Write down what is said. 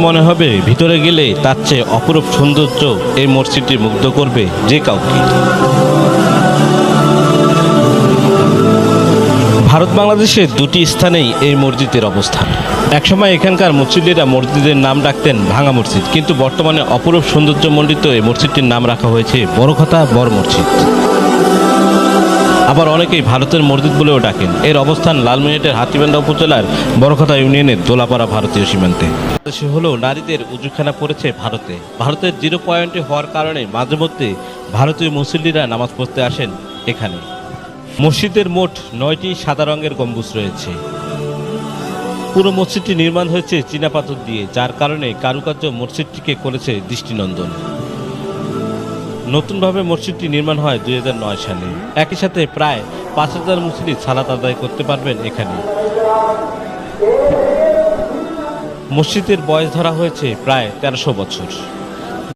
মনে হবে ভিতরে গেলে তার চেয়ে অপরূপ সৌন্দর্য এই মসজিদটি মুগ্ধ করবে যে কাউকে। ভারত বাংলাদেশের দুটি স্থানেই এই মসজিদের অবস্থান। একসময় এখানকার মুসল্লিরা মসজিদের নাম রাখতেন ভাঙা মসজিদ, কিন্তু বর্তমানে অপরূপ সৌন্দর্যমণ্ডিত এই মসজিদটির নাম রাখা হয়েছে বড়খতা বড় মসজিদ। আবার অনেকেই ভারতের মসজিদ বলেও ডাকেন। এর অবস্থান লালমনিরহাটের হাতীবান্ধা উপজেলার বড়খতা ইউনিয়নের দোলাপাড়া ভারতীয় সীমান্তে। সে হলেও নারীদের উজুখানা পড়েছে ভারতে। ভারতের 0 পয়েন্টে হওয়ার কারণে মাঝে মধ্যে ভারতীয় মুসল্লিরা নামাজ পড়তে আসেন এখানে। মসজিদের মোট 9টি সাদা রঙের গম্বুজ রয়েছে। পুরো মসজিদটি নির্মাণ হয়েছে চীনাপাথর দিয়ে, যার কারণে কারুকার্য মসজিদটিকে করেছে দৃষ্টিনন্দন। নতুনভাবে মসজিদটি নির্মাণ হয় 2009 সালে। একই সাথে প্রায় 5000 মুসল্লি সালাত আদায় করতে পারবেন এখানে। মসজিদের বয়স ধরা হয়েছে প্রায় 1300 বছর।